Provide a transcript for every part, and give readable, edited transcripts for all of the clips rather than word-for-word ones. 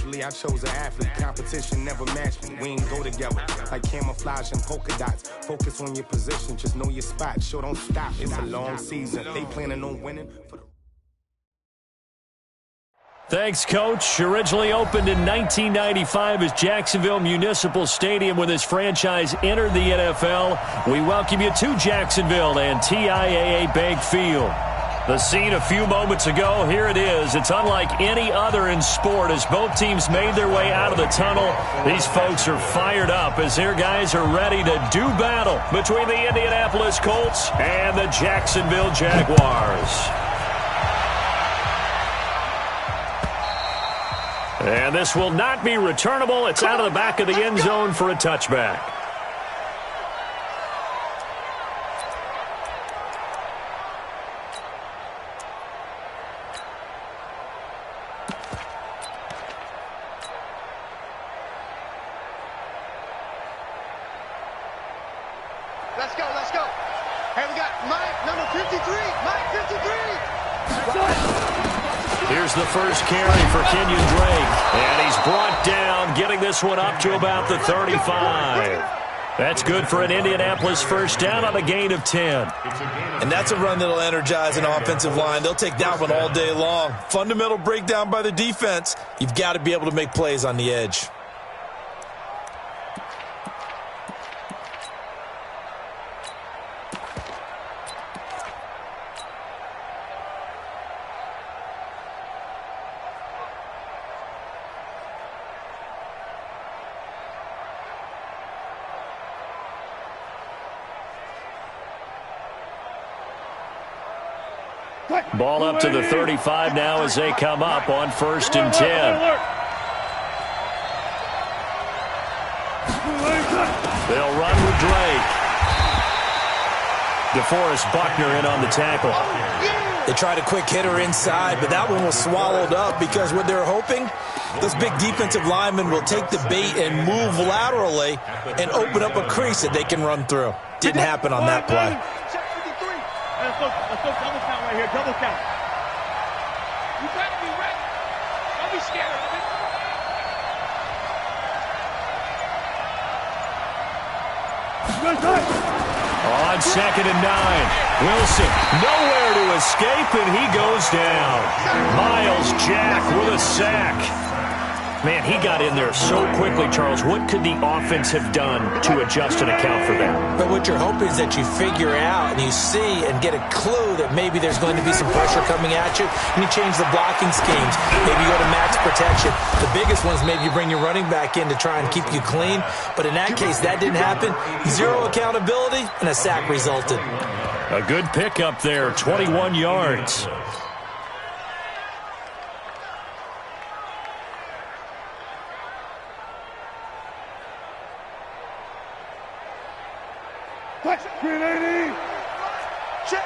Naturally, I chose an athlete. Competition never matched me. We ain't go together like camouflage and polka dots. Focus on your position, just know your spot. Sure, don't stop. It's a long season. They planning on winning for the... Thanks, Coach. Originally opened in 1995 as Jacksonville Municipal Stadium when this franchise entered the NFL. We welcome you to Jacksonville and TIAA Bank Field. The scene a few moments ago, here it is. It's unlike any other in sport as both teams made their way out of the tunnel. These folks are fired up as their guys are ready to do battle between the Indianapolis Colts and the Jacksonville Jaguars. And this will not be returnable. It's out of the back of the end zone for a touchback. Let's go, let's go. Hey, we got Mike, number 53. Mike, 53. Here's the first carry for Kenyon Drake. And he's brought down, getting this one up to about the 35. That's good for an Indianapolis first down on a gain of 10. And that's a run that'll energize an offensive line. They'll take that one all day long. Fundamental breakdown by the defense. You've got to be able to make plays on the edge. Ball up to the 35 now as they come up on 1st and 10. They'll run with Drake. DeForest Buckner in on the tackle. They tried a quick hitter inside, but that one was swallowed up because what they're hoping, those big defensive linemen will take the bait and move laterally and open up a crease that they can run through. Didn't happen on that play. Let's go double count right here, double count. You got to be ready. Don't be scared of it. On 2nd and 9, Wilson nowhere to escape, and he goes down. Miles Jack with a sack. Man, he got in there so quickly, Charles. What could the offense have done to adjust and account for that? But what you're hoping is that you figure out and you see and get a clue that maybe there's going to be some pressure coming at you, and you change the blocking schemes. Maybe you go to max protection. The biggest one is maybe you bring your running back in to try and keep you clean. But in that case, that didn't happen. Zero accountability, and a sack resulted. A good pickup there, 21 yards. Check.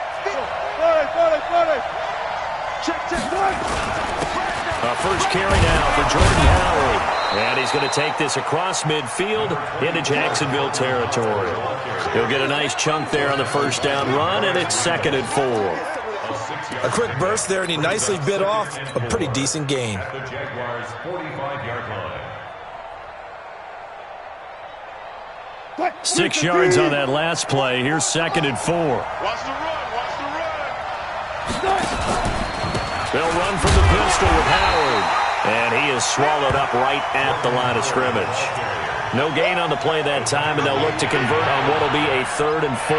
First carry now for Jordan Howard. And he's going to take this across midfield into Jacksonville territory. He'll get a nice chunk there on the first down run, and it's 2nd and 4. A quick burst there, and he nicely bit off a pretty decent gain. The Jaguars' 45-yard line. 6 yards on that last play. Here's 2nd and 4. Watch the run, watch the run. They'll run from the pistol with Howard. And he is swallowed up right at the line of scrimmage. No gain on the play that time, and they'll look to convert on what will be a 3rd and 4.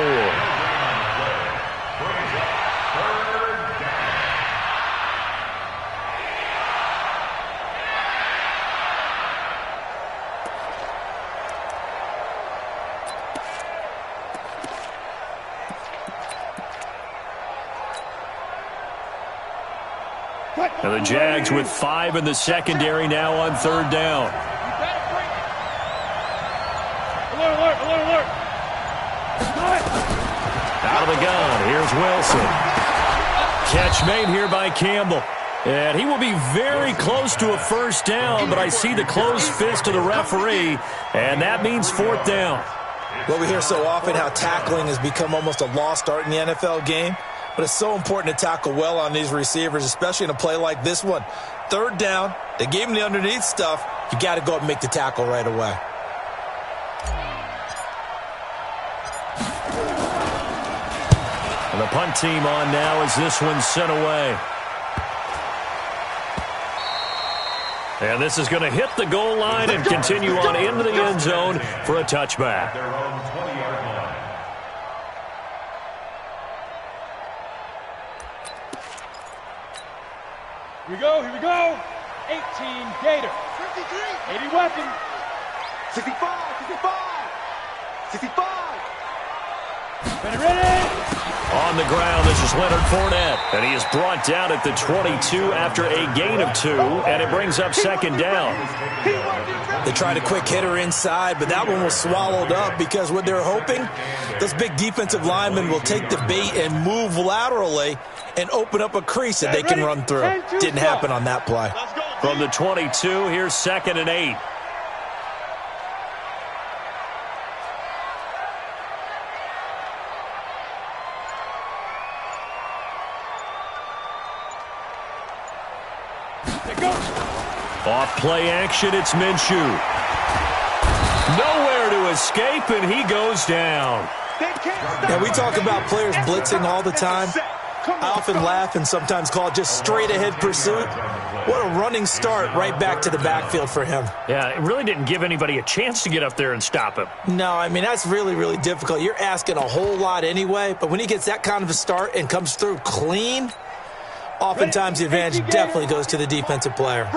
And the Jags with 5 in the secondary now on 3rd down. Alert, alert, alert. Out of the gun, here's Wilson. Catch made here by Campbell. And he will be very close to a first down, but I see the closed fist of the referee, and that means 4th down. Well, we hear so often how tackling has become almost a lost art in the NFL game. But it's so important to tackle well on these receivers, especially in a play like this one. third down. They gave him the underneath stuff. You got to go up and make the tackle right away. And the punt team on now as this one's sent away. And this is going to hit the goal line and continue on into the end zone for a touchback. Their own 20-yard line. Here we go. 18 Gator. 53. 80 weapon. 65. 65. Ready. On the ground, this is Leonard Fournette. And he is brought down at the 22 after a gain of 2. And it brings up second down. They tried a quick hitter inside, but that one was swallowed up because what they're hoping, those big defensive linemen will take the bait and move laterally and open up a crease that they can run through. Didn't happen on that play. From the 22, here's 2nd and 8. Off play action, it's Minshew. Nowhere to escape, and he goes down. Now, we talk about players blitzing all the time. I often laugh and sometimes call it just straight-ahead pursuit. What a running start right back to the backfield for him. Yeah, it really didn't give anybody a chance to get up there and stop him. No, I mean, that's really, really difficult. You're asking a whole lot anyway, but when he gets that kind of a start and comes through clean, oftentimes the advantage definitely goes to the defensive player.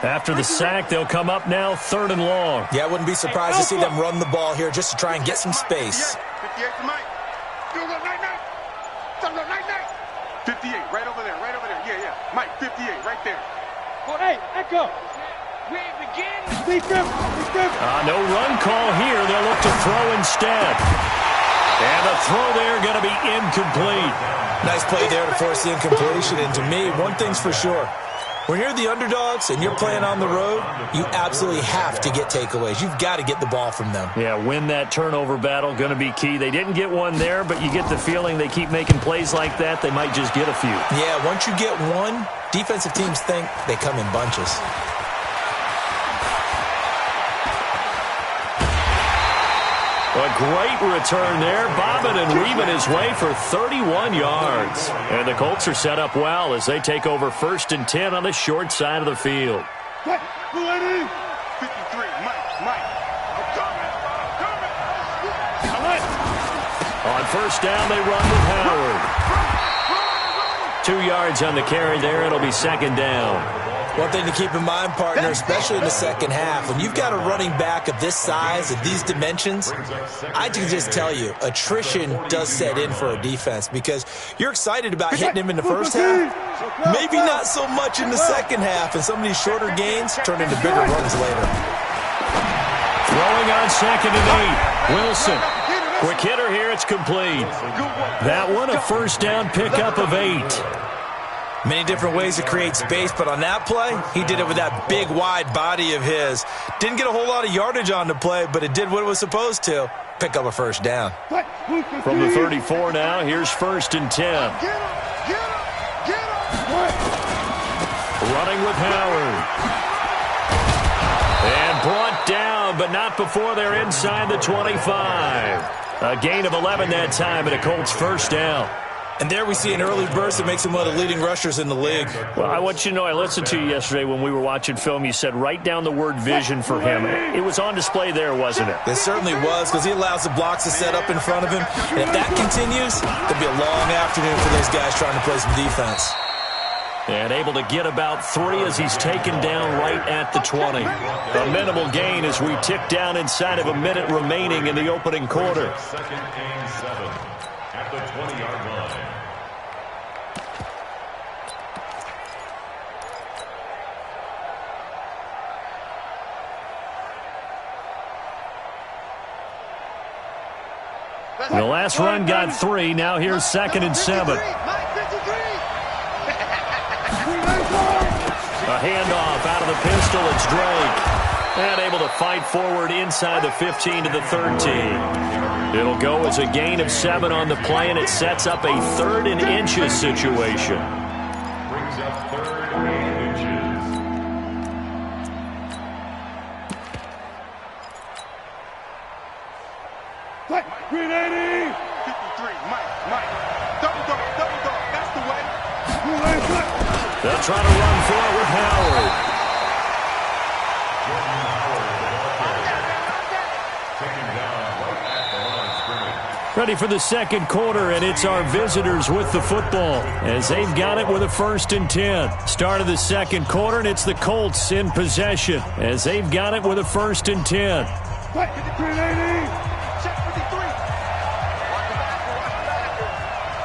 After the sack, they'll come up now 3rd and long. Yeah, I wouldn't be surprised to see them run the ball here just to try and get some space. 58 to Mike. 58, right over there. Yeah. Mike, 58, right there. Oh, hey, echo. We begin. No run call here. They'll look to throw instead. And the throw there going to be incomplete. Nice play there to force the incompletion. And to me, one thing's for sure. When you're the underdogs and you're playing on the road, you absolutely have to get takeaways. You've got to get the ball from them. Yeah, win that turnover battle, going to be key. They didn't get one there, but you get the feeling they keep making plays like that, they might just get a few. Yeah, once you get one, defensive teams think they come in bunches. A great return there, bobbing and weaving his way for 31 yards. And the Colts are set up well as they take over 1st and 10 on the short side of the field. 53, Mike. On 1st down, they run with Howard. 2 yards on the carry there. It'll be 2nd down. One thing to keep in mind, partner, especially in the second half, when you've got a running back of this size, of these dimensions, I can just tell you, attrition does set in for a defense because you're excited about hitting him in the first half, maybe not so much in the second half, and some of these shorter gains turn into bigger runs later. Throwing on 2nd and 8. Wilson. Quick hitter here, it's complete. That one, a 1st down pickup of 8. Many different ways to create space, but on that play, he did it with that big, wide body of his. Didn't get a whole lot of yardage on the play, but it did what it was supposed to, pick up a 1st down. From the 34 now, here's 1st and 10. Running with Howard. And brought down, but not before they're inside the 25. A gain of 11 that time, and a Colts 1st down. And there we see an early burst that makes him one of the leading rushers in the league. Well, I want you to know, I listened to you yesterday when we were watching film. You said write down the word vision for him. It was on display there, wasn't it? It certainly was, because he allows the blocks to set up in front of him. And if that continues, it'll be a long afternoon for those guys trying to play some defense. And able to get about 3 as he's taken down right at the 20. A minimal gain as we tick down inside of a minute remaining in the opening quarter. 2nd and 7 at the 20-yard line. The last run got 3. Now here's 2nd and 7. A handoff out of the pistol. It's Drake. And able to fight forward inside the 15 to the 13. It'll go as a gain of 7 on the play, and it sets up a 3rd and inches situation. Brings up 3rd and inches. 380. 53, Mike. Double dog. That's the way. They'll try to run for it with Howard. Ready for the second quarter, and it's our visitors with the football as they've got it with a 1st and 10. Start of the second quarter, and it's the Colts in possession as they've got it with a 1st and 10. 380. Check 53.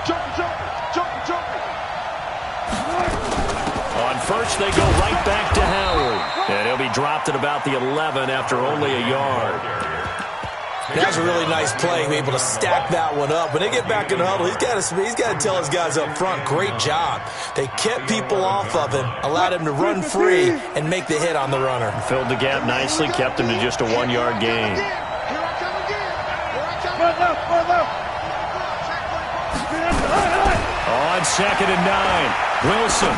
Jumping. On first, they go right back to Howard, and he'll be dropped at about the 11 after only a yard. That's a really nice play, able to stack that one up. When they get back in the huddle, he's got to tell his guys up front, great job. They kept people off of him, allowed him to run free, and make the hit on the runner. Filled the gap nicely, kept him to just a 1-yard gain. Here I come again. Right left. On 2nd and 9, Wilson.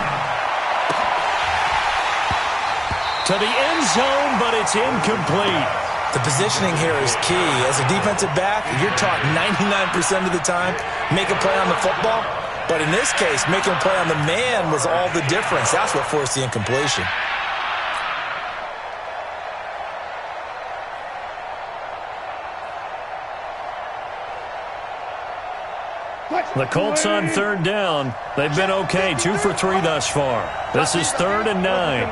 To the end zone, but it's incomplete. The positioning here is key. As a defensive back, you're taught 99% of the time, make a play on the football. But in this case, making a play on the man was all the difference. That's what forced the incompletion. The Colts on 3rd down. They've been okay, 2 for 3 thus far. This is 3rd and 9.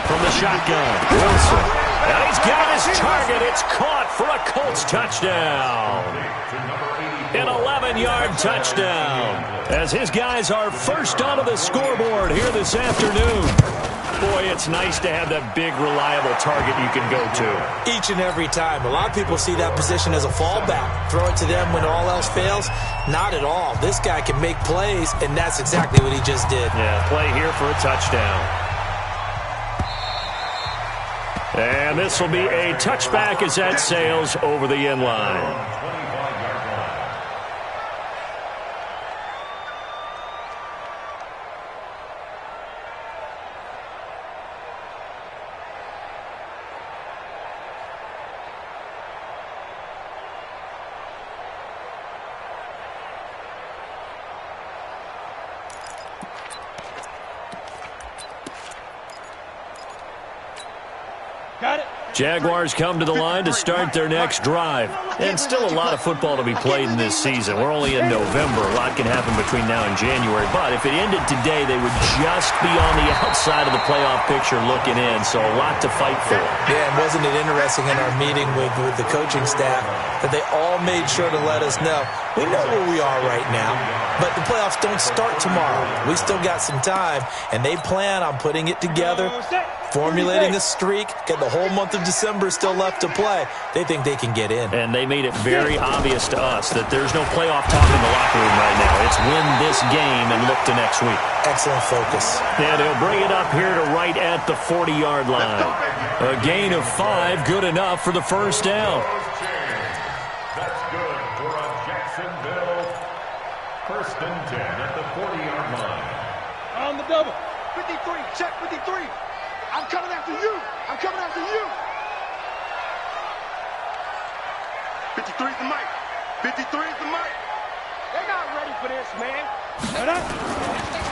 From the shotgun, Wilson. And he's got his target. It's caught for a Colts touchdown. An 11-yard touchdown. As his guys are first onto the scoreboard here this afternoon. Boy, it's nice to have that big, reliable target you can go to. Each and every time. A lot of people see that position as a fallback. Throw it to them when all else fails. Not at all. This guy can make plays, and that's exactly what he just did. Yeah, play here for a touchdown. And this will be a touchback as that sails over the end line. Got it. Jaguars come to the line to start their next drive. And still a lot of football to be played in this season. We're only in November. A lot can happen between now and January. But if it ended today, they would just be on the outside of the playoff picture looking in. So a lot to fight for. Yeah, and wasn't it interesting in our meeting with the coaching staff that they all made sure to let us know, we know where we are right now, but the playoffs don't start tomorrow. We still got some time, and they plan on putting it together, formulating a streak, get the whole month of December still left to play. They think they can get in. And they made it very obvious to us that there's no playoff talk in the locker room right now. It's win this game and look to next week. Excellent focus. And he'll bring it up here to right at the 40-yard line. A gain of 5, good enough for the first down. That's good for a Jacksonville 1st and 10 at the 40-yard line. On the double. 53, check 53. I'm coming after you. 53 is the mic. 53 is the mic. They're not ready for this, man.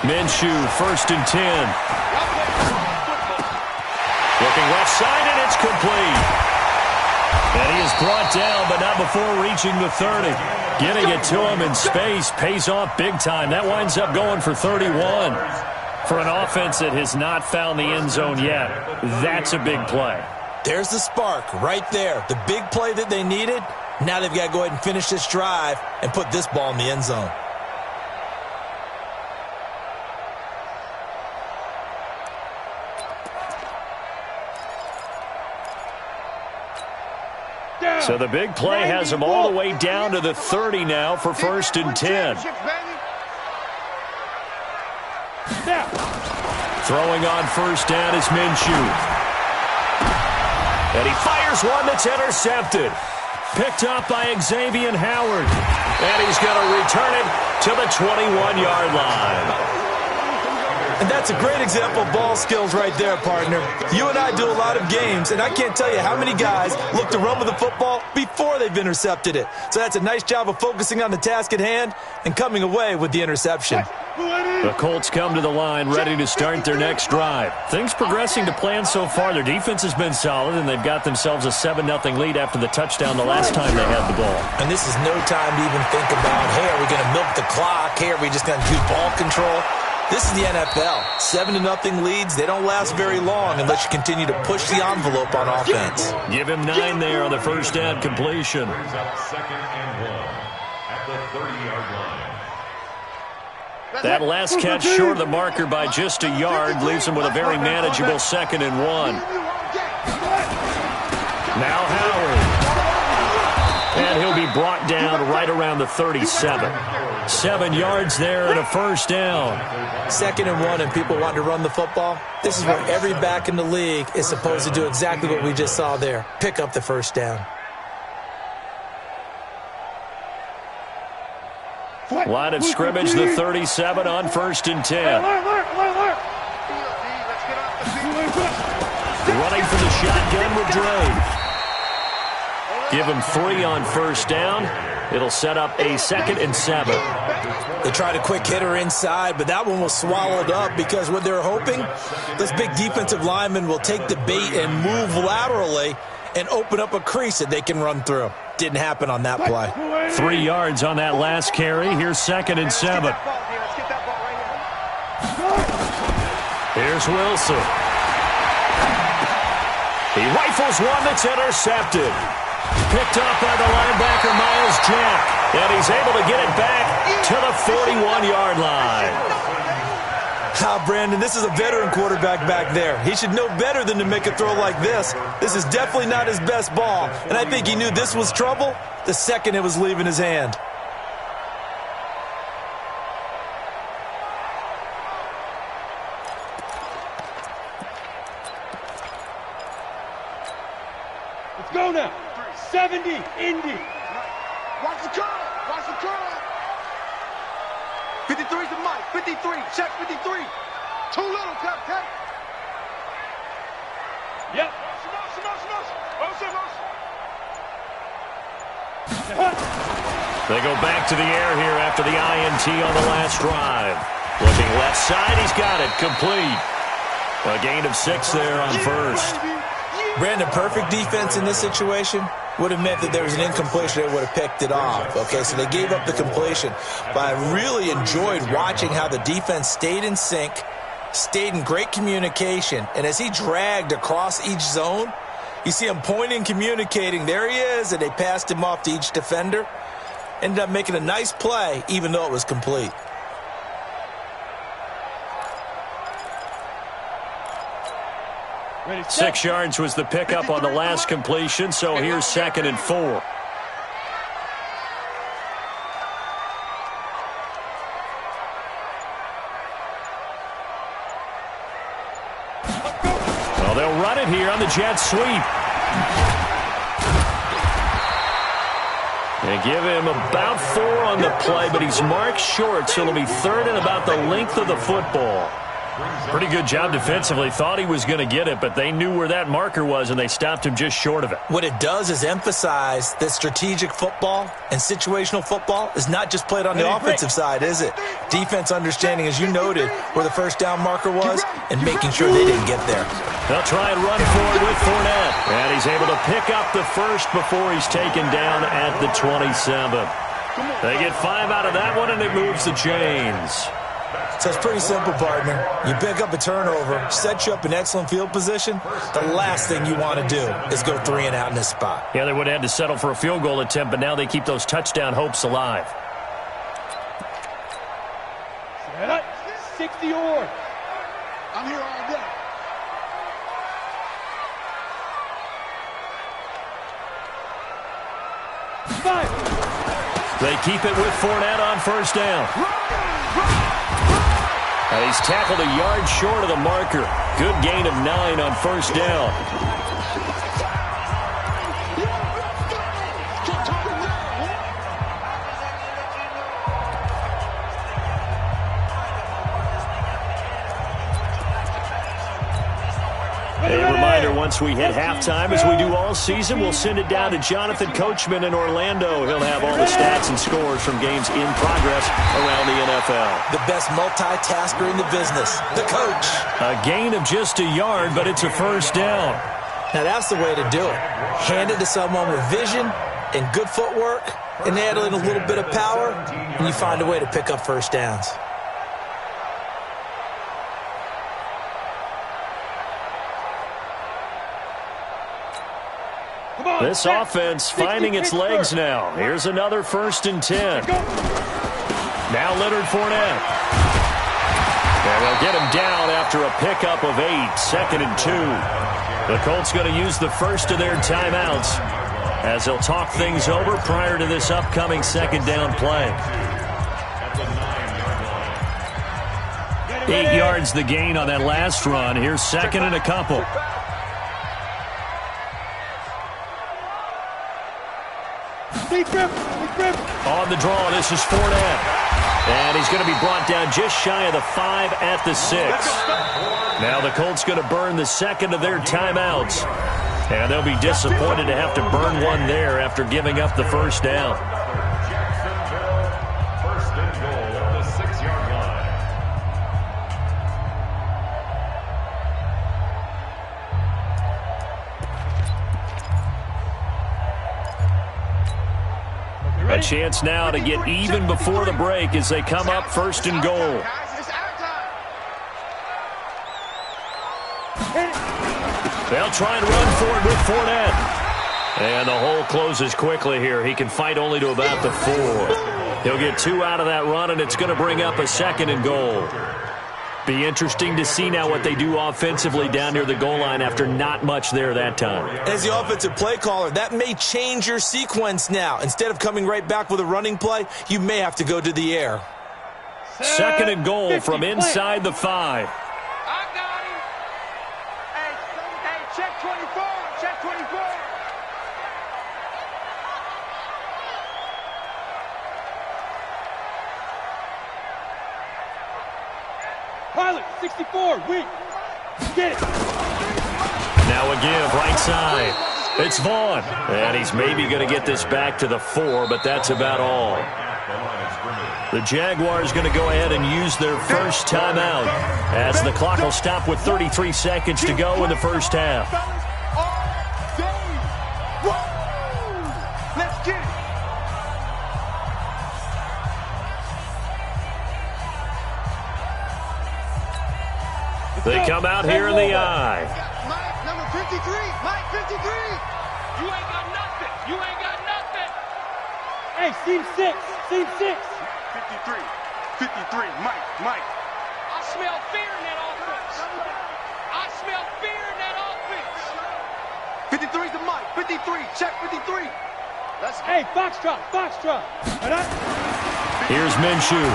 Minshew, 1st and 10. Looking left side, and it's complete. And he is brought down, but not before reaching the 30. Getting it to him in space pays off big time. That winds up going for 31. For an offense that has not found the end zone yet, that's a big play. There's the spark right there. The big play that they needed. Now they've got to go ahead and finish this drive and put this ball in the end zone. So the big play has them all the way down to the 30 now for 1st and 10. Throwing on 1st down is Minshew. And he fires one that's intercepted. Picked up by Xavier Howard. And he's going to return it to the 21-yard line. And that's a great example of ball skills right there, partner. You and I do a lot of games, and I can't tell you how many guys look to run with the football before they've intercepted it. So that's a nice job of focusing on the task at hand and coming away with the interception. The Colts come to the line ready to start their next drive. Things progressing to plan so far. Their defense has been solid, and they've got themselves a 7-0 lead after the touchdown the last time they had the ball. And this is no time to even think about, hey, are we going to milk the clock? Hey, are we just going to do ball control? This is the NFL. 7-0 leads, they don't last very long unless you continue to push the envelope on offense. Give him 9 there on the first down completion. Brings up 2nd and 1 at the 30-yard line. That last catch short of the marker by just a yard leaves him with a very manageable 2nd and 1. Now Howard. And he'll be brought down right around the 37. 7 yards there and a first down. 2nd and 1 and people want to run the football. This is where every back in the league is supposed to do exactly what we just saw there. Pick up the first down. Line of scrimmage, the 37 on 1st and 10. Running for the shotgun with Drake. Give him 3 on first down. It'll set up a 2nd and 7. They tried a quick hitter inside, but that one was swallowed up because what they're hoping, this big defensive lineman will take the bait and move laterally and open up a crease that they can run through. Didn't happen on that play. 3 yards on that last carry. Here's 2nd and 7. Here's Wilson. He rifles one that's intercepted. Picked up by the linebacker, Miles Jack. And he's able to get it back to the 41-yard line. Brandon, this is a veteran quarterback back there. He should know better than to make a throw like this. This is definitely not his best ball. And I think he knew this was trouble the second it was leaving his hand. Let's go now. 70, Indy. Watch the curl. Watch the curl. 53's the Mike. 53. Check 53. Too little, Cut. Yep. They go back to the air here after the INT on the last drive. Looking left side, he's got it. Complete. A gain of 6 there on first. Brandon, perfect defense in this situation would have meant that there was an incompletion. They would have picked it off. Okay, so they gave up the completion. But I really enjoyed watching how the defense stayed in sync, stayed in great communication. And as he dragged across each zone, you see him pointing, communicating. There he is, and they passed him off to each defender. Ended up making a nice play, even though it was complete. Ready, 6 yards was the pickup on the last completion, so here's 2nd and 4. Well, they'll run it here on the jet sweep. They give him about 4 on the play, but he's marked short, so it'll be 3rd and about the length of the football. Pretty good job defensively. Thought he was going to get it, but they knew where that marker was, and they stopped him just short of it. What it does is emphasize that strategic football and situational football is not just played on the offensive side, is it? Defense understanding, as you noted, where the first down marker was and making sure they didn't get there. They'll try and run for it with Fournette. And he's able to pick up the first before he's taken down at the 27. They get 5 out of that one, and it moves the chains. So it's pretty simple, partner. You pick up a turnover, set you up in excellent field position. The last thing you want to do is go 3 and out in this spot. Yeah, they would have had to settle for a field goal attempt, but now they keep those touchdown hopes alive. 60 or. I'm here all day. They keep it with Fournette on first down. And he's tackled a yard short of the marker. Good gain of 9 on first down. reminder, once we hit halftime, as we do all season, we'll send it down to Jonathan Coachman in Orlando. He'll have all the stats and scores from games in progress around the NFL. The best multitasker in the business, the coach. A gain of just a yard, but it's a first down. Now that's the way to do it. Hand it to someone with vision and good footwork, and add in a little bit of power, and you find a way to pick up first downs. This offense finding its legs now. Here's another 1st and 10. Now Leonard Fournette. And they'll get him down after a pickup of 8, 2nd and 2. The Colts going to use the first of their timeouts as they'll talk things over prior to this upcoming 2nd down play. 8 yards the gain on that last run. Here's 2nd and a couple. On the draw, this is Fournette. And he's going to be brought down just shy of the 5 at the 6. Now the Colts going to burn the 2nd of their timeouts. And they'll be disappointed to have to burn one there after giving up the first down. Jacksonville, 1st and goal at the 6-yard line. A chance now to get even before the break as they come up 1st and goal. They'll try and run for it with Fournette. And the hole closes quickly here. He can fight only to about the 4. He'll get 2 out of that run, and it's going to bring up a 2nd and goal. Be interesting to see now what they do offensively down near the goal line after not much there that time. As the offensive play caller, that may change your sequence now. Instead of coming right back with a running play, you may have to go to the air. 2nd and goal from inside the 5. I got him. Hey, check 24. Check 24. Pilot, 64, weak. Get it. Now a give, right side. It's Vaughn. And he's maybe going to get this back to the 4, but that's about all. The Jaguars going to go ahead and use their first timeout as the clock will stop with 33 seconds to go in the first half. Let's get it. They come out here in the eye. Mike, number 53. Mike, 53. You ain't got nothing. You ain't got nothing. Hey, seam 6. Seam 6. 53. 53. Mike. I smell fear in that offense. I smell fear in that offense. 53's the Mike. 53. Check 53. Let's go. Hey, foxtrot. Here's Minshew.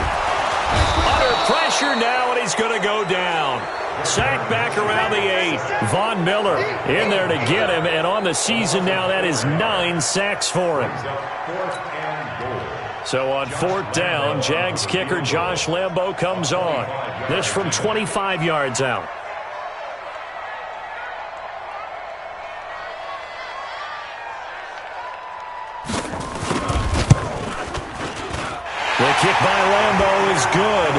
Under pressure now, and he's going to go down. Sack back around the 8. Von Miller in there to get him, and on the season now, that is 9 sacks for him. So on 4th down, Jags kicker Josh Lambo comes on. This from 25 yards out. The kick by Lambo is good,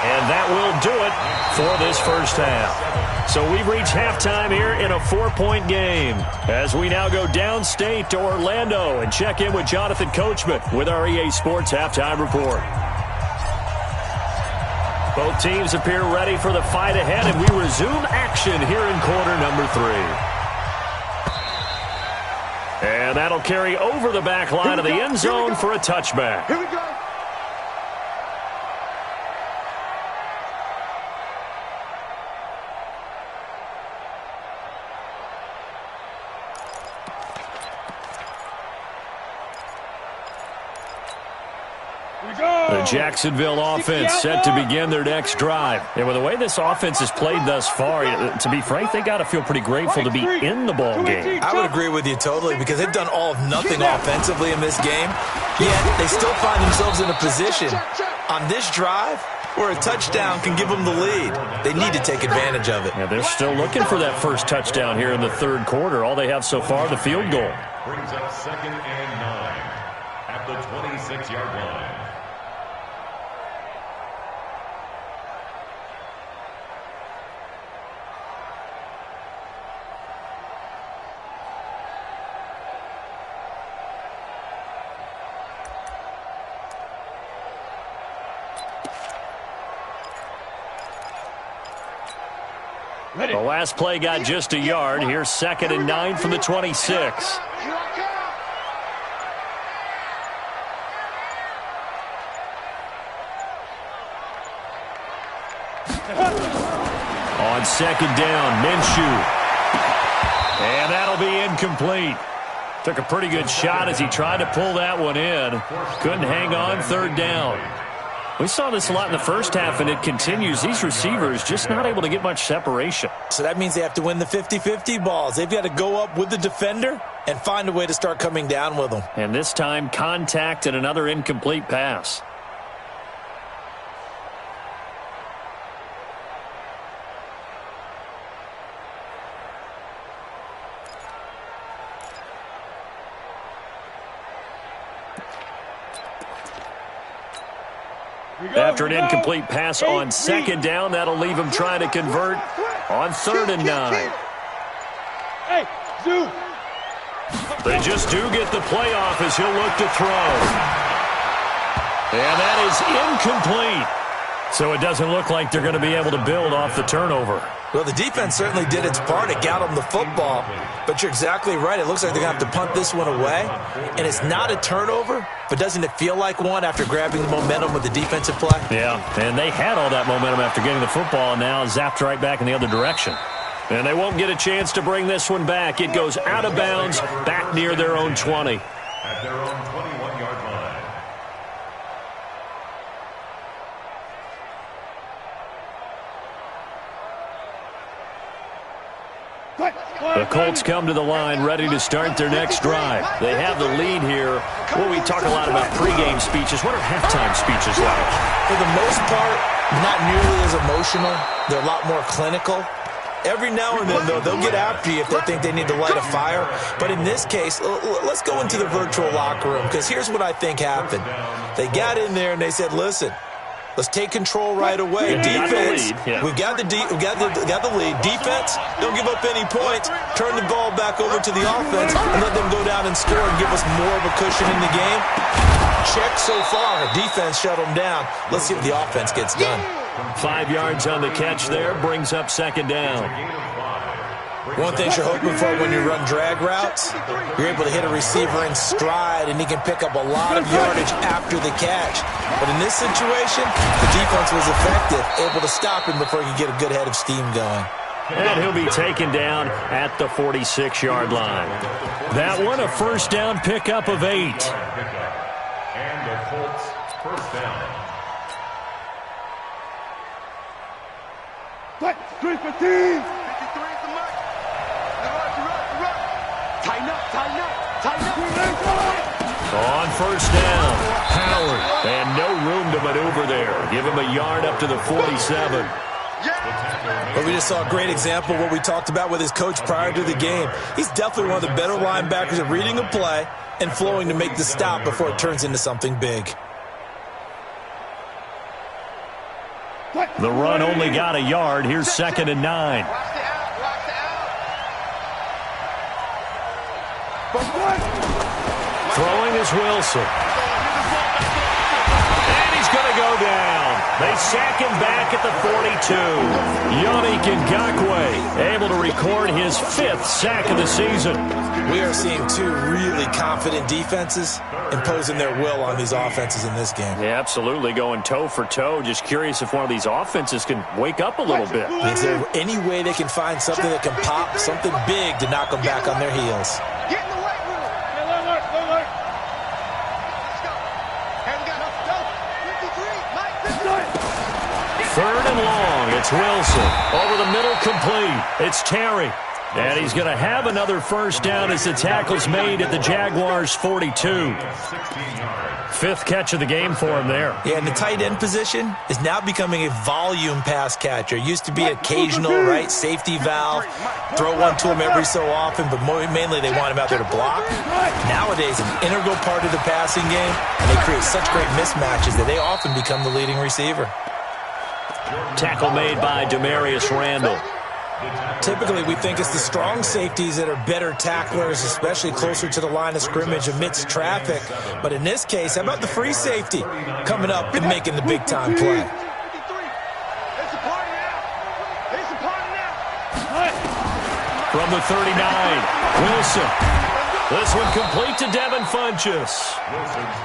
and that will do it for this first half. So we've reached halftime here in a 4-point game as we now go downstate to Orlando and check in with Jonathan Coachman with our EA Sports Halftime Report. Both teams appear ready for the fight ahead, and we resume action here in quarter number 3. And that'll carry over the back line of the end zone for a touchback. Here we go. The Jacksonville offense set to begin their next drive. And with the way this offense has played thus far, to be frank, they got to feel pretty grateful to be in the ball game. I would agree with you totally because they've done all of nothing offensively in this game, yet they still find themselves in a position on this drive where a touchdown can give them the lead. They need to take advantage of it. Yeah, they're still looking for that first touchdown here in the third quarter. All they have so far, the field goal. Brings up 2nd and 9 at the 26-yard line. The last play got just a yard. Here's 2nd and 9 from the 26. On 2nd down, Minshew. And that'll be incomplete. Took a pretty good shot as he tried to pull that one in. Couldn't hang on, 3rd down. We saw this a lot in the first half, and it continues. These receivers just not able to get much separation. So that means they have to win the 50-50 balls. They've got to go up with the defender and find a way to start coming down with them. And this time, contact and another incomplete pass. After an incomplete pass on 2nd down, that'll leave him trying to convert on 3rd and 9. They just do get the play off as he'll look to throw. And that is incomplete. So it doesn't look like they're going to be able to build off the turnover. Well, the defense certainly did its part. It got them the football. But you're exactly right. It looks like they're going to have to punt this one away. And it's not a turnover, but doesn't it feel like one after grabbing the momentum with the defensive play? Yeah, and they had all that momentum after getting the football, and now zapped right back in the other direction. And they won't get a chance to bring this one back. It goes out of bounds, back near their own 20. At their own 21-yard line. The Colts come to the line ready to start their next drive. They have the lead here. Well, we talk a lot about pregame speeches. What are halftime speeches like? For the most part, not nearly as emotional. They're a lot more clinical. Every now and then, though, they'll get after you if they think they need to light a fire. But in this case, let's go into the virtual locker room, because here's what I think happened. They got in there and they said, listen, let's take control right away. Defense, we've got the lead. Defense, don't give up any points. Turn the ball back over to the offense and let them go down and score and give us more of a cushion in the game. Check so far. Defense shut them down. Let's see what the offense gets done. 5 yards on the catch there, brings up 2nd down. One thing you're hoping for when you run drag routes, you're able to hit a receiver in stride, and he can pick up a lot of yardage after the catch. But in this situation, the defense was effective, able to stop him before he could get a good head of steam going. And he'll be taken down at the 46-yard line. That one, a first down pickup of 8. And the Colts first down. 315. On first down, Howard, and no room to maneuver there. Give him a yard up to the 47. But we just saw a great example of what we talked about with his coach prior to the game. He's definitely one of the better linebackers at reading a play and flowing to make the stop before it turns into something big. The run only got a yard. Here's 2nd and 9. Throwing is Wilson. And he's going to go down. They sack him back at the 42. Yannick Ngakoue able to record his 5th sack of the season. We are seeing two really confident defenses imposing their will on these offenses in this game. Yeah, absolutely, going toe for toe. Just curious if one of these offenses can wake up a little bit. Is there any way they can find something that can pop, something big to knock them back on their heels? Get in the weight room. Let's go. Here we go. 53. Mike, 53. 3rd and long. It's Wilson. Over the middle, complete. It's Terry. And he's going to have another first down as the tackle's made at the Jaguars' 42. Fifth catch of the game for him there. Yeah, and the tight end position is now becoming a volume pass catcher. Used to be occasional, right, safety valve, throw one to him every so often, but mainly they want him out there to block. Nowadays, an integral part of the passing game, and they create such great mismatches that they often become the leading receiver. Tackle made by Demarius Randall. Typically, we think it's the strong safeties that are better tacklers, especially closer to the line of scrimmage amidst traffic. But in this case, how about the free safety coming up and making the big-time play? From the 39, Wilson. This one complete to Devin Funchess.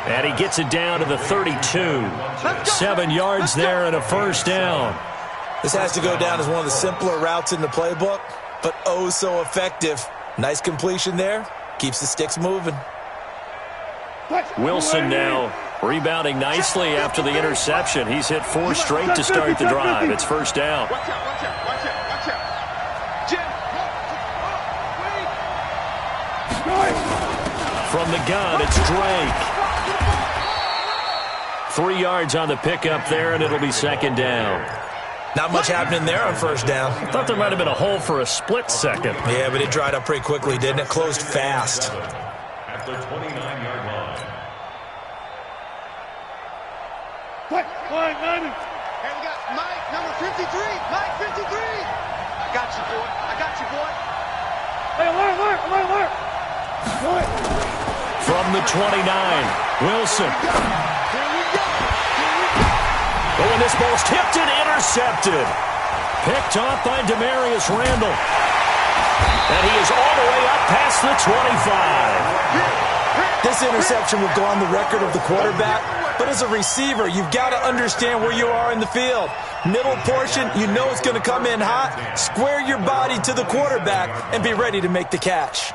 And he gets it down to the 32. 7 yards there and a first down. This has to go down as one of the simpler routes in the playbook, but oh so effective. Nice completion there. Keeps the sticks moving. Wilson now rebounding nicely after the interception. He's hit 4 straight to start the drive. It's first down. Watch out, watch out, watch out, watch out. Jim. From the gun, it's Drake. 3 yards on the pickup there, and it'll be second down. Not much happening there on first down. I thought there might have been a hole for a split second. Yeah, but it dried up pretty quickly, didn't it? Closed fast. At the 29-yard line. Hey, we got Mike, number 53. Mike, 53. I got you, boy. I got you, boy. Hey, alert. From the 29, Wilson. Oh, and this ball's tipped and intercepted. Picked off by Demarius Randall. And he is all the way up past the 25. This interception will go on the record of the quarterback, but as a receiver, you've got to understand where you are in the field. Middle portion, you know it's going to come in hot. Square your body to the quarterback and be ready to make the catch.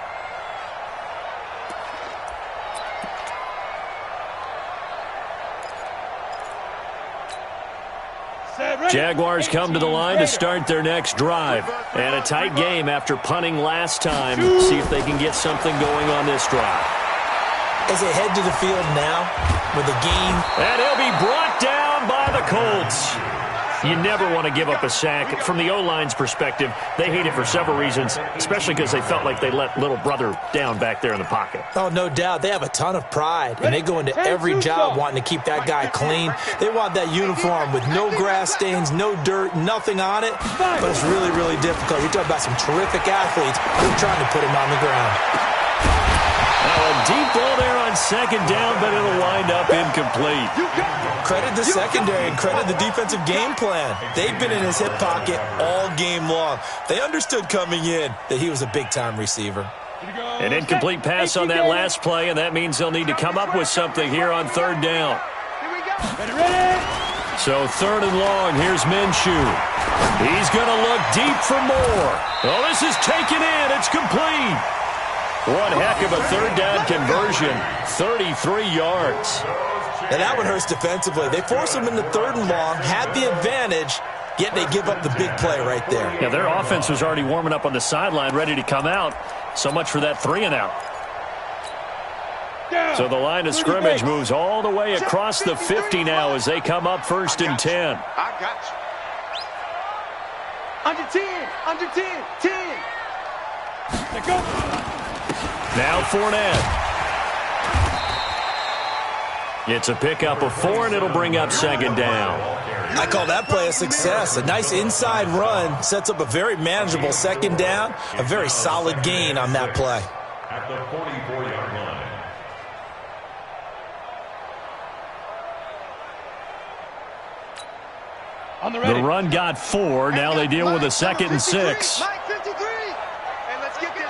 Jaguars come to the line to start their next drive. And a tight game after punting last time. See if they can get something going on this drive. As they head to the field now with a gain. And he'll be brought down by the Colts. You never want to give up a sack. From the O-line's perspective, they hate it for several reasons, especially because they felt like they let little brother down back there in the pocket. Oh, no doubt. They have a ton of pride, and they go into every job wanting to keep that guy clean. They want that uniform with no grass stains, no dirt, nothing on it, but it's really, really difficult. You're talking about some terrific athletes. They're trying to put him on the ground. Now a deep ball there on second down, but it'll wind up incomplete. Credit the secondary and credit the defensive game plan. They've been in his hip pocket all game long. They understood coming in that he was a big-time receiver. An incomplete pass on that last play, and that means they'll need to come up with something here on third down. So third and long, here's Minshew. He's going to look deep for more. Oh, this is taken in. It's complete. One heck of a third down conversion, 33 yards. And that one hurts defensively. They force him into third and long, had the advantage, yet they give up the big play right there. Yeah, their offense was already warming up on the sideline, ready to come out. So much for that 3-and-out. So the line of scrimmage moves all the way across the 50 now as they come up first and 10. I got you. Under 10. Let's go. Now Fournette. It's a pickup of 4, and it'll bring up second down. I call that play a success. A nice inside run sets up a very manageable second down. A very solid gain on that play. At the 44-yard line. The run got 4. Now they deal with a second and 6. Mike, 53. And let's get this.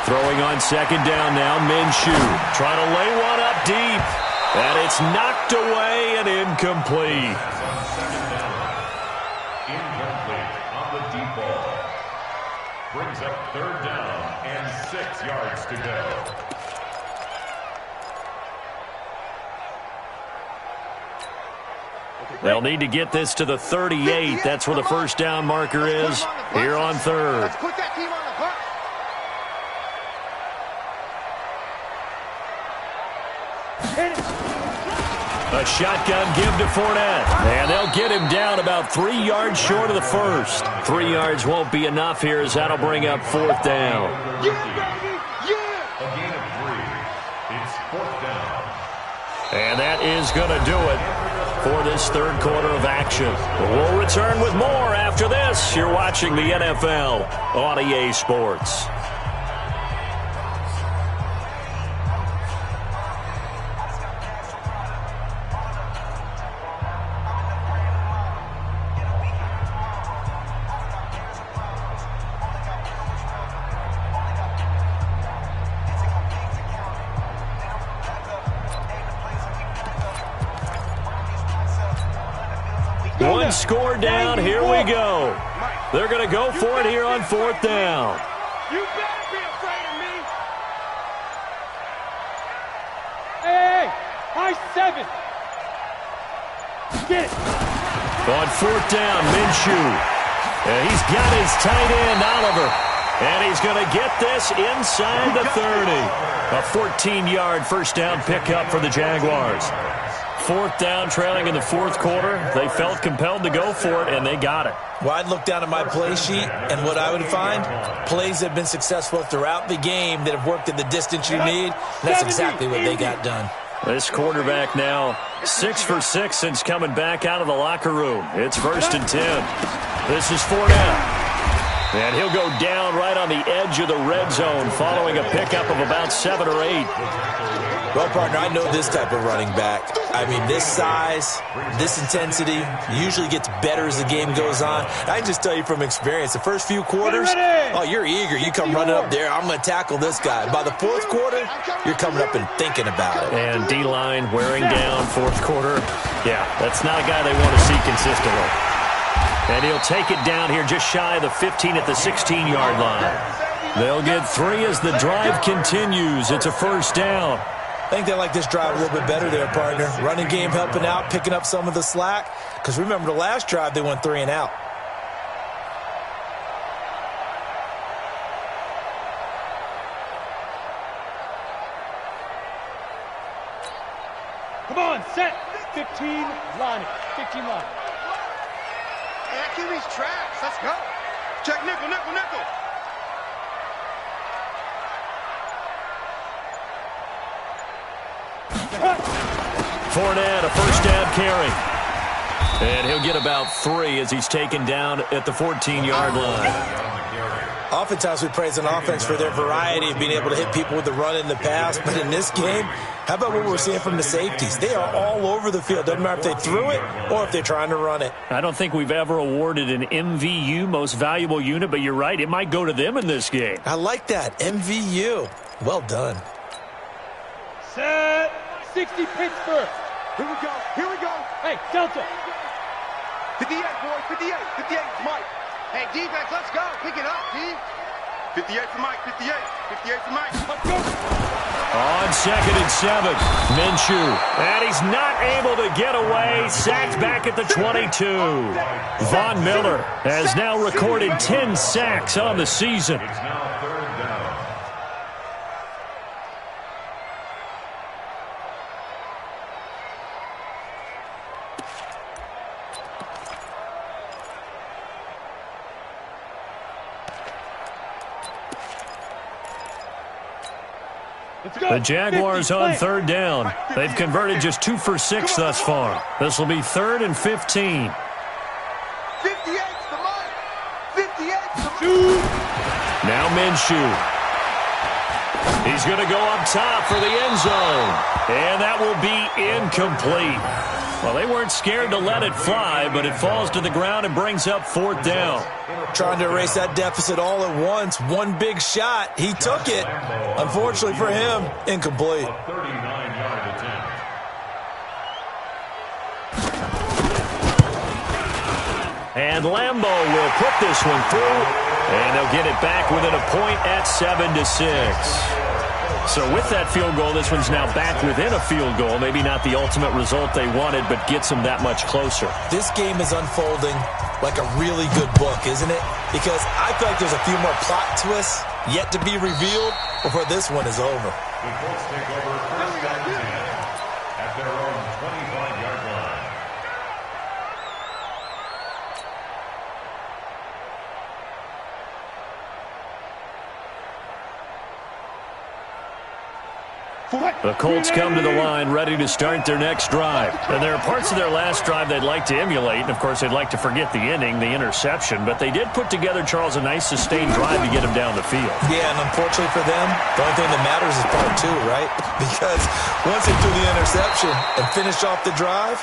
Throwing on second down now, Minshew. Trying to lay one up deep. And it's knocked away and incomplete. Incomplete on the deep ball. Brings up third down and 6 yards to go. They'll need to get this to the 38. That's where the first down marker is here on third. Let's put that team on the bus. A shotgun give to Fournette. And they'll get him down about 3 yards short of the first. 3 yards won't be enough here as that'll bring up fourth down. Yeah, baby! Yeah! A gain of 3. It's fourth down. And that is going to do it for this third quarter of action. We'll return with more after this. You're watching the NFL on EA Sports. One score down, here we go. They're going to go for it here on fourth down. You better be afraid of me! Hey, high 7! Get it! On fourth down, Minshew. And he's got his tight end, Oliver. And he's going to get this inside the 30. A 14-yard first down pickup for the Jaguars. Fourth down, trailing in the fourth quarter. They felt compelled to go for it, and they got it. Well, I'd look down at my play sheet, and what I would find, plays that have been successful throughout the game that have worked in the distance you need. And that's exactly what they got done. This quarterback now 6 for 6 since coming back out of the locker room. It's 1st and 10. This is Fournette. And he'll go down right on the edge of the red zone following a pickup of about 7 or 8. Well, partner, I know this type of running back. I mean, this size, this intensity usually gets better as the game goes on. I can just tell you from experience, the first few quarters, oh, you're eager. You come running up there, I'm going to tackle this guy. By the fourth quarter, you're coming up and thinking about it. And D-line wearing down fourth quarter. Yeah, that's not a guy they want to see consistently. And he'll take it down here just shy of the 15 at the 16-yard line. They'll get 3 as the drive continues. It's a first down. I think they like this drive a little bit better there, partner. Running game helping out, picking up some of the slack. Because remember, the last drive, they went 3 and out. Come on, set! 15 line it. 15 line. Hey, that QB's trash. Let's go. Check nickel, nickel, nickel. Fournette, a first down carry. And he'll get about 3 as he's taken down at the 14-yard line. Oftentimes we praise an offense for their variety of being able to hit people with the run in the pass. But in this game, how about what we're seeing from the safeties? They are all over the field. Doesn't matter if they threw it or if they're trying to run it. I don't think we've ever awarded an MVU, most valuable unit, but you're right. It might go to them in this game. I like that. MVU. Well done. Set. 60 Pittsburgh. Here we go. Here we go. Hey, Delta. 58, boys. 58. 58 is Mike. Hey, defense, let's go. Pick it up, D. 58 for Mike. 58. 58 for Mike. Let's go. On 2nd and 7, Minshew. And he's not able to get away. Sacked back at the 22. Von Miller has now recorded 10 sacks on the season. It's now third down. The Jaguars on third down. They've converted just 2 for 6 thus far. This will be 3rd and 15. 58's the Mike. 58's the Now Minshew. He's going to go up top for the end zone. And that will be incomplete. Well, they weren't scared to let it fly, but it falls to the ground and brings up 4th down. Trying to erase that deficit all at once. One big shot. He took it. Unfortunately for him, incomplete. A 39-yard attempt. And Lambeau will put this one through, and they'll get it back within a point at 7-6. So with that field goal, this one's now back within a field goal. Maybe not the ultimate result they wanted, but gets them that much closer. This game is unfolding like a really good book, isn't it? Because I feel like there's a few more plot twists yet to be revealed before this one is over. The Colts take over first and 10 at their own 25-yard line. The Colts come to the line ready to start their next drive. And there are parts of their last drive they'd like to emulate. And, of course, they'd like to forget the ending, the interception. But they did put together, Charles, a nice sustained drive to get him down the field. Yeah, and unfortunately for them, the only thing that matters is part two, right? Because once they do the interception and finish off the drive,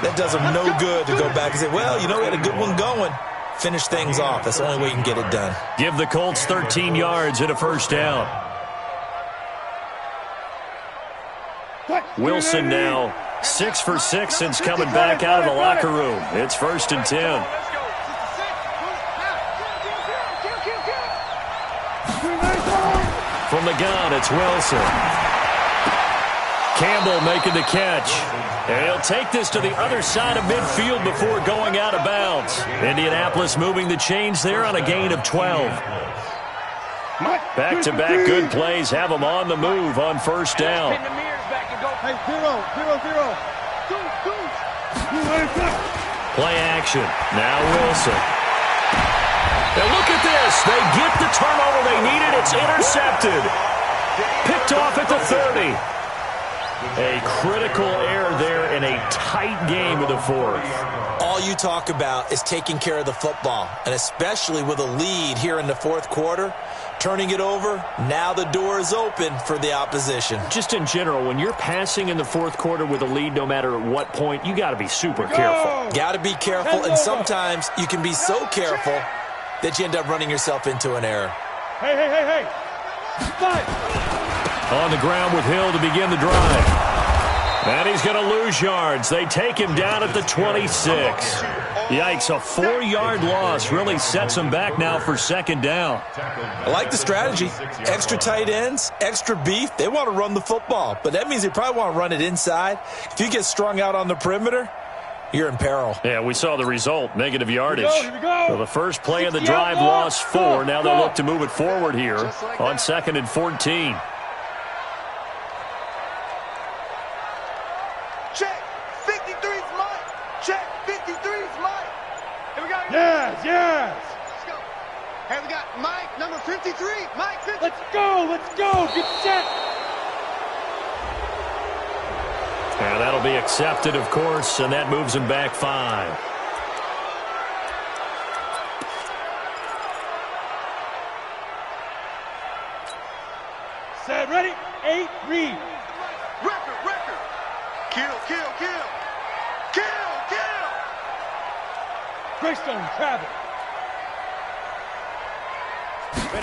that does them no good to go back and say, well, you know, we had a good one going. Finish things off. That's the only way you can get it done. Give the Colts 13 yards and a first down. Wilson now 6 for 6 since coming back out of the locker room. It's 1st and 10. From the gun, it's Wilson. Campbell making the catch. And he'll take this to the other side of midfield before going out of bounds. Indianapolis moving the chains there on a gain of 12. Back-to-back good plays have them on the move on first down. Hey, 0-0-0. Play action. Now Wilson. And look at this. They get the turnover they needed. It's intercepted. Picked off at the 30. A critical error there in a tight game of the fourth. All you talk about is taking care of the football, and especially with a lead here in the fourth quarter, turning it over, now the door is open for the opposition. Just in general, when you're passing in the fourth quarter with a lead, no matter at what point, you got to be super careful. Got to be careful, and sometimes you can be so careful that you end up running yourself into an error. Hey. Five. On the ground with Hill to begin the drive. And he's going to lose yards. They take him down at the 26. Yikes, a 4-yard loss really sets him back now for second down. I like the strategy. Extra tight ends, extra beef. They want to run the football, but that means they probably want to run it inside. If you get strung out on the perimeter, you're in peril. Yeah, we saw the result, negative yardage. Here we go. So the first play of the drive lost 4. Now they'll look to move it forward here on 2nd and 14. Check. 53's Mike. Check. 53's Mike. Here we go. Yes. Let's go. Hey, we got Mike, number 53. Mike, 53. Let's go. Get set. And that'll be accepted, of course, and that moves him back 5. Set, ready, 8, read. Record. Kill. Greystone, travel.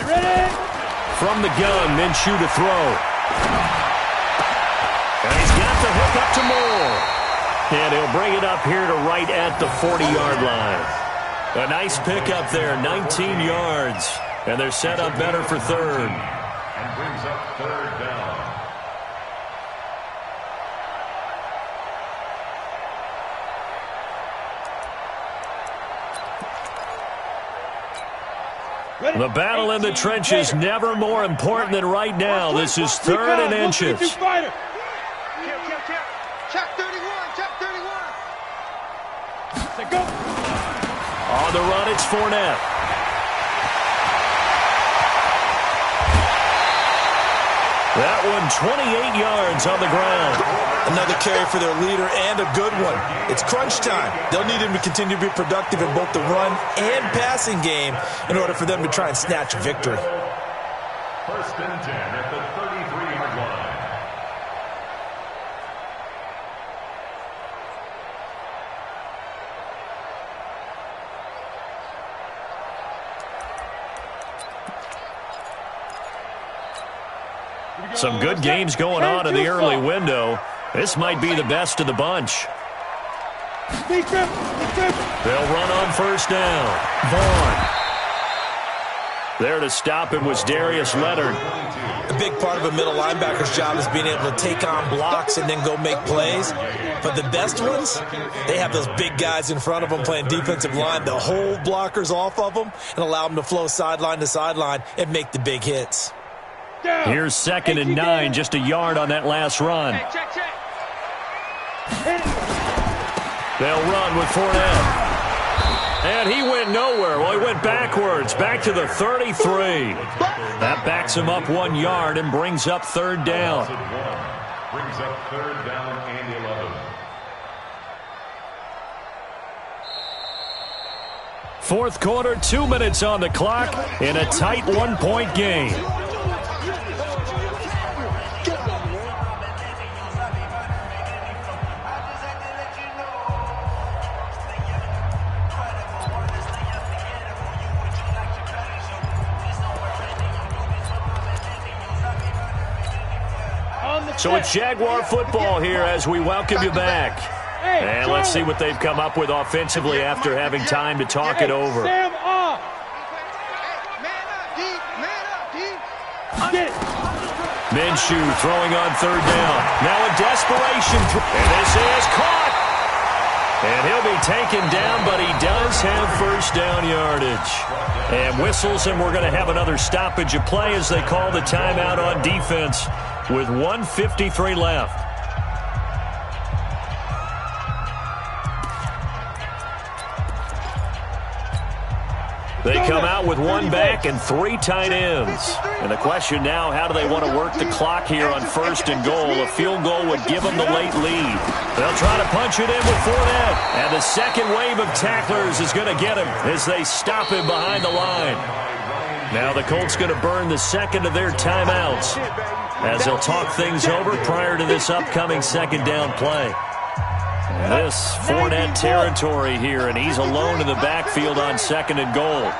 Ready. From the gun, Minshew to throw. And he's got the hook up to Moore. And he'll bring it up here to right at the 40-yard line. A nice pickup there, 19 yards. And they're set up better for third. And brings up third down. The battle in the trenches never more important than right now. This is 3rd and inches. Kill. Check 31. Say go. On the run, it's Fournette. That one, 28 yards on the ground. Another carry for their leader and a good one. It's crunch time. They'll need him to continue to be productive in both the run and passing game in order for them to try and snatch a victory. 1st and 10 at the 33-yard line. Some good games going on in the early window. This might be the best of the bunch. They'll run on first down. Vaughn. There to stop him was Darius Leonard. A big part of a middle linebacker's job is being able to take on blocks and then go make plays. But the best ones, they have those big guys in front of them playing defensive line that hold blockers off of them and allow them to flow sideline to sideline and make the big hits. Here's 2nd and 9, just a yard on that last run. They'll run with Fournette. And he went nowhere. Well, he went backwards, back to the 33. That backs him up 1 yard and brings up 3rd down. Brings up 3rd down and 11. Fourth quarter, 2 minutes on the clock in a tight 1-point game. So it's Jaguar football here as we welcome you back. And let's see what they've come up with offensively after having time to talk it over. Minshew throwing on 3rd down. Now a desperation. And this is caught. And he'll be taken down, but he does have 1st down yardage. And whistles, and we're going to have another stoppage of play as they call the timeout on defense with 1:53 left. They come out with 1 back and 3 tight ends. And the question now, how do they want to work the clock here on 1st and goal? A field goal would give them the late lead. They'll try to punch it in with Fournette. And the second wave of tacklers is going to get him as they stop him behind the line. Now the Colts going to burn the second of their timeouts as they'll talk things over prior to this upcoming 2nd down play. This Fournette territory here, and he's alone in the backfield on 2nd and goal.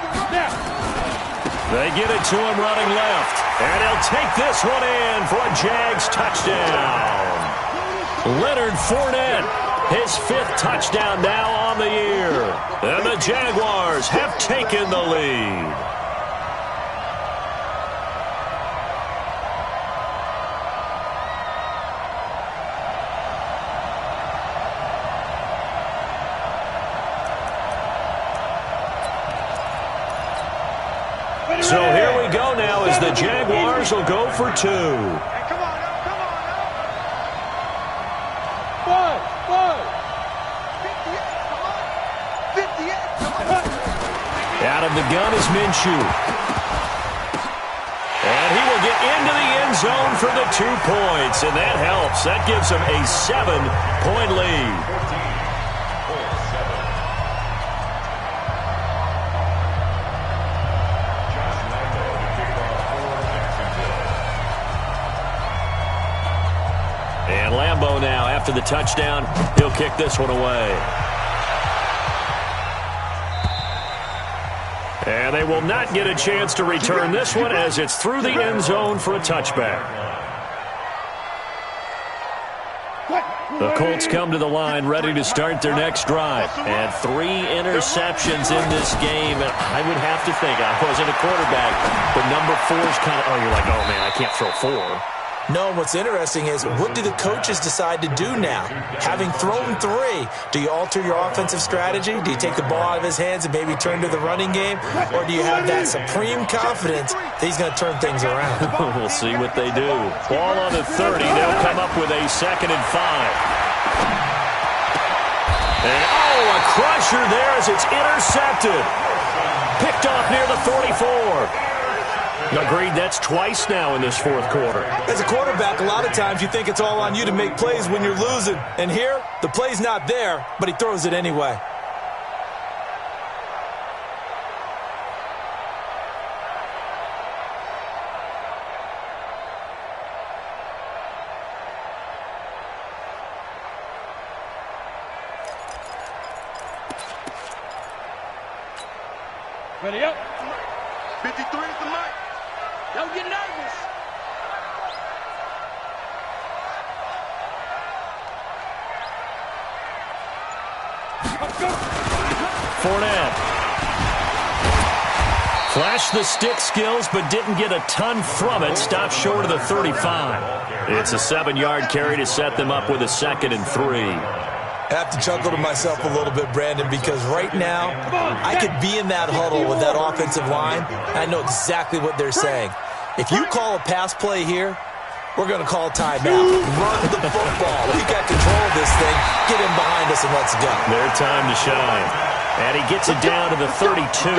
They get it to him running left, and he'll take this one in for a Jags touchdown. Leonard Fournette, his 5th touchdown now on the year. And the Jaguars have taken the lead. So here we go now as the Jaguars will go for 2. Out of the gun is Minshew. And he will get into the end zone for the 2 points, and that helps. That gives him a 7-point lead. And Lambeau now, after the touchdown, he'll kick this one away. And they will not get a chance to return this one as it's through the end zone for a touchback. The Colts come to the line ready to start their next drive. And 3 interceptions in this game. And I would have to think, I wasn't a quarterback, but number 4 is kind of, you're like, oh, man, I can't throw 4. No, what's interesting is, what do the coaches decide to do now? Having thrown 3, do you alter your offensive strategy? Do you take the ball out of his hands and maybe turn to the running game? Or do you have that supreme confidence that he's going to turn things around? We'll see what they do. Ball on the 30. They'll come up with a 2nd and 5. And, a crusher there as it's intercepted. Picked off near the 44. Agreed, that's twice now in this 4th quarter. As a quarterback, a lot of times you think it's all on you to make plays when you're losing. And here, the play's not there, but he throws it anyway. Ready up. 53 is the mic. Don't get nervous. Fournette. Flashed the stick skills, but didn't get a ton from it. Stopped short of the 35. It's a 7-yard carry to set them up with a 2nd and 3. I have to chuckle to myself a little bit, Brandon, because right now I could be in that huddle with that offensive line, and I know exactly what they're saying. If you call a pass play here, we're going to call a timeout. Run the football. We got control of this thing. Get him behind us and let's go. Their time to shine. And he gets it down to the 32.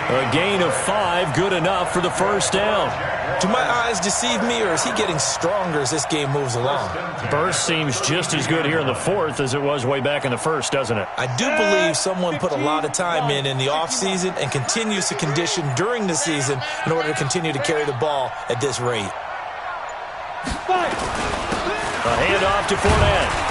A gain of 5, good enough for the first down. Do my eyes deceive me, or is he getting stronger as this game moves along? Burst seems just as good here in the 4th as it was way back in the 1st, doesn't it? I do believe someone put a lot of time in the offseason and continues to condition during the season in order to continue to carry the ball at this rate. A handoff to Fournette.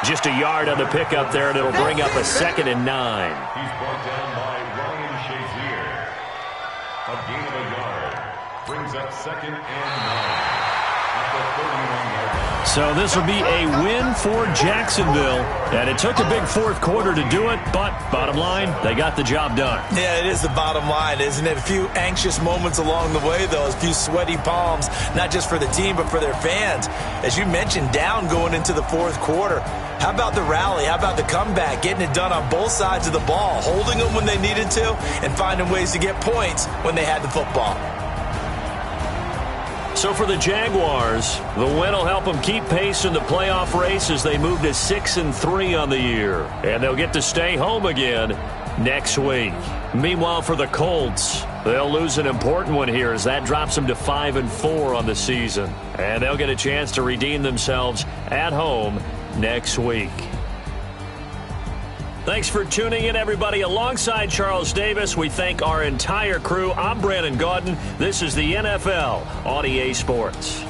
Just a yard on the pickup there, and it'll bring up a 2nd and 9. He's brought down by Ryan Shazier. A gain of a yard. Brings up 2nd and 9. At the 31-yard line. So this will be a win for Jacksonville. And it took a big 4th quarter to do it, but bottom line, they got the job done. Yeah, it is the bottom line, isn't it? A few anxious moments along the way, though. A few sweaty palms, not just for the team, but for their fans. As you mentioned, down going into the 4th quarter. How about the rally? How about the comeback? Getting it done on both sides of the ball, holding them when they needed to, and finding ways to get points when they had the football. So for the Jaguars, the win will help them keep pace in the playoff race as they move to 6 and 3 on the year. And they'll get to stay home again next week. Meanwhile, for the Colts, they'll lose an important one here as that drops them to 5 and 4 on the season. And they'll get a chance to redeem themselves at home next week. Thanks for tuning in, everybody. Alongside Charles Davis, we thank our entire crew. I'm Brandon Gaudin. This is the NFL on EA Sports.